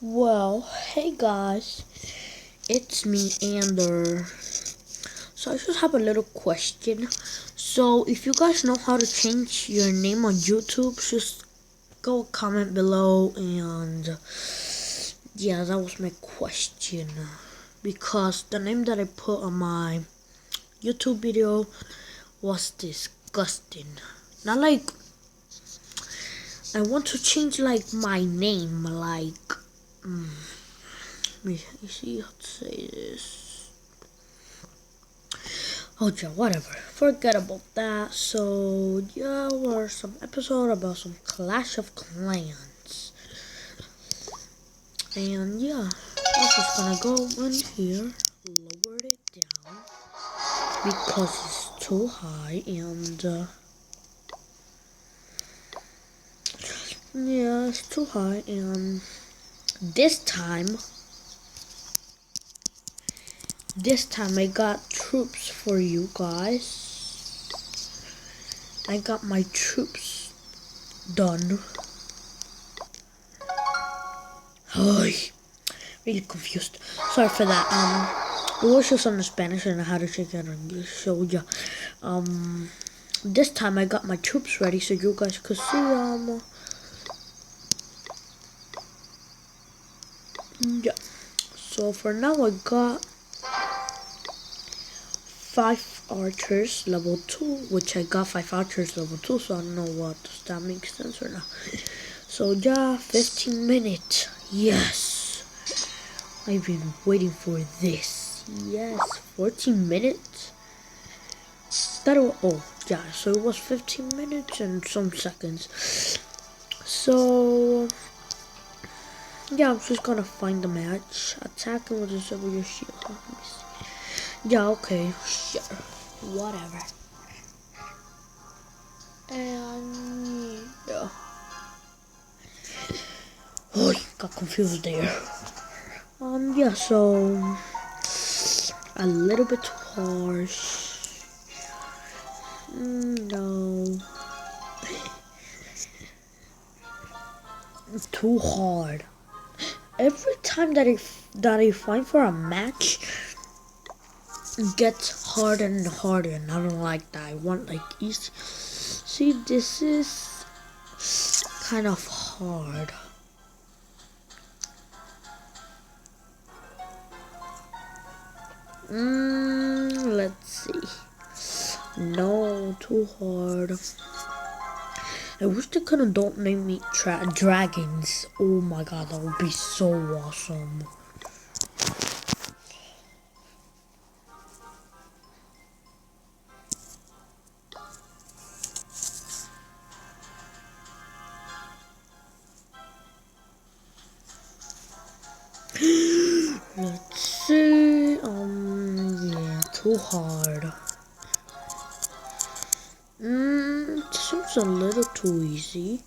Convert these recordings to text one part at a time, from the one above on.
Well, hey guys, it's me, Ander. So I just have a little question. So if you guys know how to change your name on YouTube, just go comment below. And yeah, that was my question. Because the name that I put on my YouTube video was disgusting. Not like I want to change like my name, like let me see how to say this. Oh yeah, whatever. Forget about that. So yeah, or some episode about some Clash of Clans. And yeah, I'm just gonna go in here, lower it down because it's too high, and yeah, it's too high. And this time I got troops for you guys. I got my troops done. Ay, really confused. Sorry for that. It was just on the Spanish and I had to check it on English. So yeah, this time I got my troops ready so you guys could see them. Yeah. So for now I got 5 archers level 2, which I got 5 archers level 2. So I don't know what does that make sense or not. So yeah, 15 minutes. Yes. I've been waiting for this. Yes, 14 minutes. Oh yeah, so it was 15 minutes and some seconds. So yeah, I'm just gonna find the match. Attacking with the silver shield. Let me see. Yeah, okay, sure, whatever. And yeah. Oh, got confused there. Yeah, so a little bit harsh. No. Too hard. Every time that I find for a match, it gets harder and harder, and I don't like that. I want like easy. See, this is kind of hard. Let's see. No, too hard. I wish they couldn't don't name me dragons. Oh my god, that would be so awesome. Let's see. Yeah, too hard. Seems a little too easy.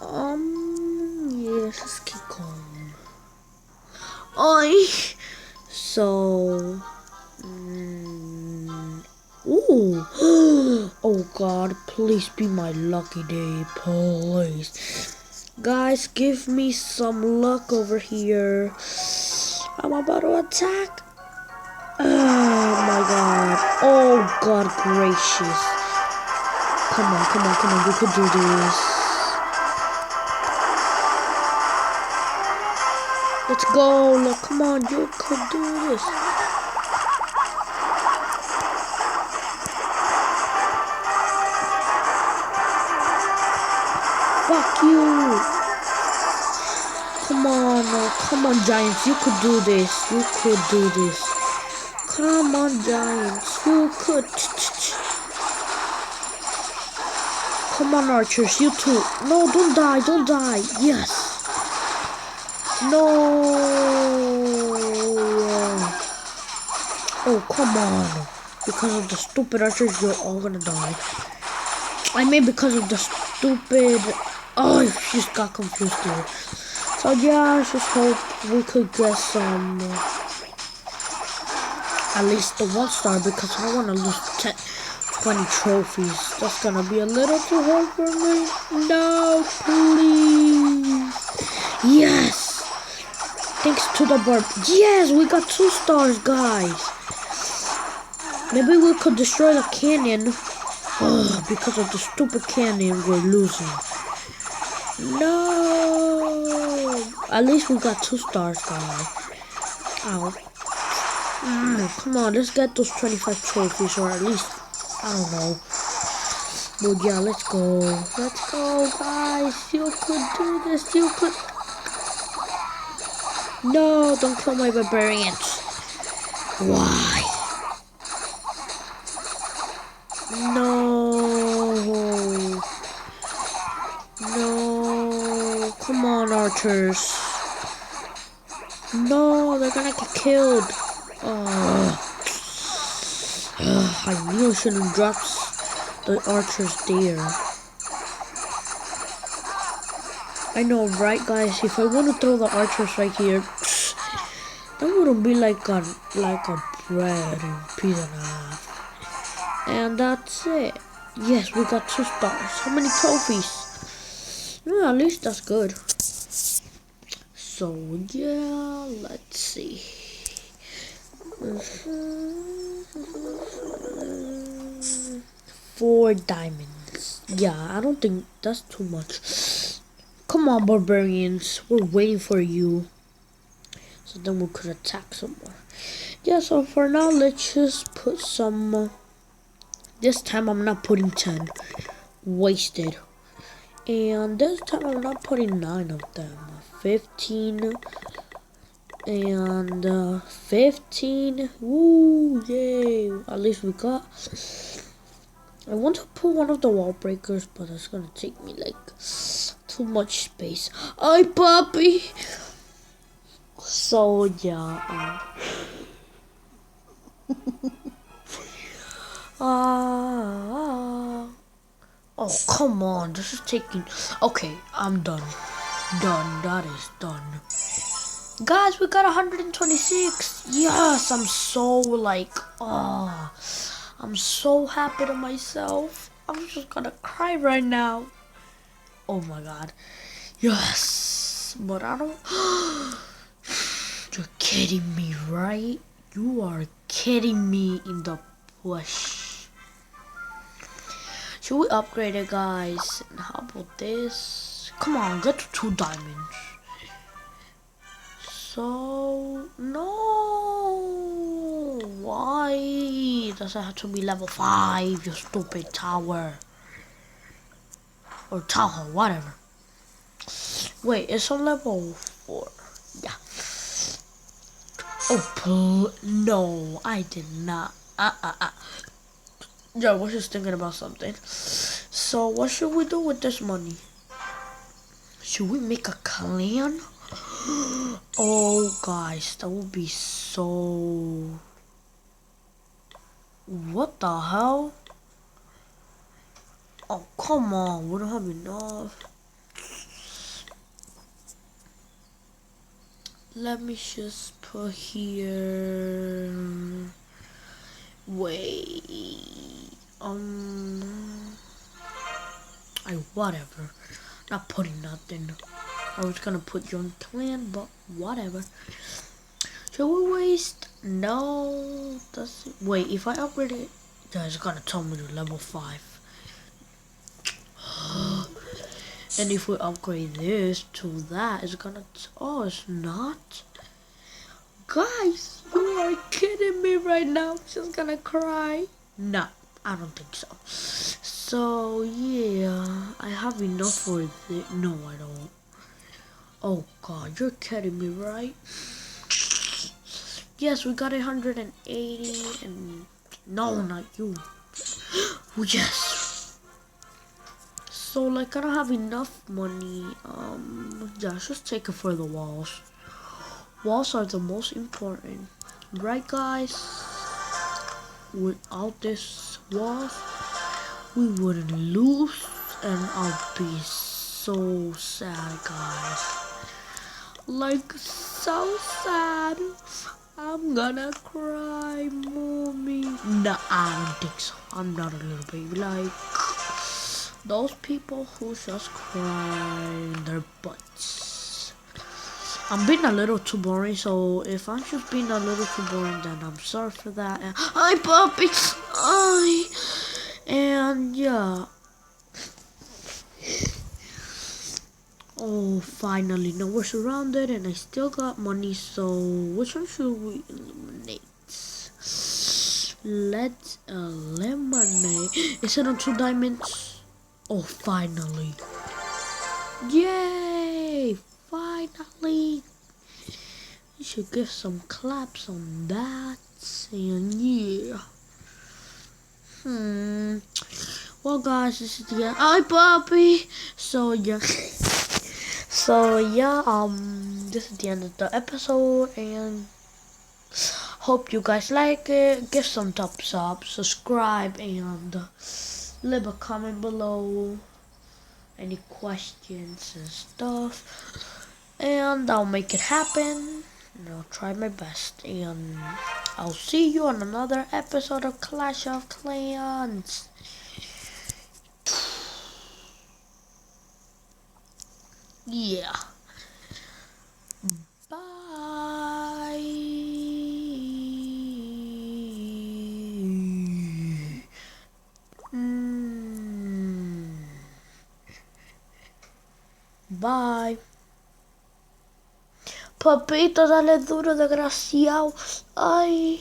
Yeah, just keep going. Oi. So, ooh. Oh God, please be my lucky day, please. Guys, give me some luck over here. I'm about to attack. Oh my god. Oh god gracious. Come on, come on, come on. You could do this. Let's go. Look, come on. You could do this. Fuck you. Come on. Come on, Giants. You could do this. You could do this. Come on, Giants. You could. Come on, archers. You too. No, don't die. Don't die. Yes. No. Oh, come on. Because of the stupid archers, you're all gonna die. I mean, because of the stupid... Oh, I just got confused there. So yeah, I just hope we could get some... at least the 1-star, because I don't want to lose 20 trophies. That's gonna be a little too hard for me. No, please. Yes! Thanks to the bird. Yes, we got 2 stars, guys. Maybe we could destroy the canyon. Oh, because of the stupid canyon, we're losing. No! At least we got 2 stars, guys. Ow. Come on, let's get those 25 trophies, or at least, I don't know. But yeah, let's go. Let's go, guys. You could do this. You could. No, don't kill my barbarians. Why? No. No. Come on, archers. No, they're gonna get killed. I knew I shouldn't drop the archers there. I know, right, guys? If I want to throw the archers right here, that wouldn't be like a bread and piece and a half. And that's it. Yes, we got 2 stars. How many trophies? Well, at least that's good. So yeah, let's see. 4 diamonds. Yeah, I don't think that's too much. Come on, barbarians. We're waiting for you. So then we could attack some more. Yeah, so for now, let's just put some. This time I'm not putting 10. Wasted. And this time I'm not putting 9 of them. 15. And 15. Woo, yay. At least we got. I want to put one of the wall breakers, but it's gonna take me like too much space. Ay, puppy. So yeah. Oh, come on. This is taking. Okay, I'm done. Done. That is done. Guys, we got 126. Yes, I'm so like. I'm so happy to myself. I'm just gonna cry right now. Oh my god. Yes. But I don't. You're kidding me, right? You are kidding me in the bush. Should we upgrade it, guys? And how about this? Come on, get to 2 diamonds. So, no. Why does it have to be level 5, you stupid tower? Or tower, whatever. Wait, it's on level 4. Yeah. Oh, no, I did not. Yeah, I was just thinking about something. So, what should we do with this money? Should we make a clan? Oh, guys, that would be so... What the hell? Oh, come on, we don't have enough. Let me just put here... Wait... whatever. Not putting nothing. I was gonna put join clan, but whatever. Should we waste? No. Wait, if I upgrade it, yeah, it's gonna tell me to level 5. And if we upgrade this to that, it's gonna. Oh, it's not. Guys, you are kidding me right now. She's gonna cry. No, I don't think so. So yeah, I have enough for this. No, I don't. Oh god, you're kidding me, right? Yes, we got 180 and no, not you. Yes. So like I don't have enough money. Yeah, let's just take it for the walls. Walls are the most important, right, guys? Without this walls, we wouldn't lose, and I'll be so sad, guys. Like so sad. I'm gonna cry, mommy. No, I don't think so. I'm not a little baby. Like those people who just cry in their butts. I'm being a little too boring, so if I'm just being a little too boring, then I'm sorry for that. And, hi, puppy! Hi! And yeah. Oh, finally. Now we're surrounded and I still got money, so which one should we eliminate? Let's eliminate. Is it on 2 diamonds? Oh, finally. Yay! Finally! You should give some claps on that. And yeah. Well, guys, this is the end. Hi, puppy! So, yeah. So, yeah, this is the end of the episode. And hope you guys like it. Give some thumbs up, subscribe, and leave a comment below. Any questions and stuff. And I'll make it happen. And I'll try my best. And I'll see you on another episode of Clash of Clans. Yeah. Bye. Bye. Papito, dale duro, desgraciado. Ay.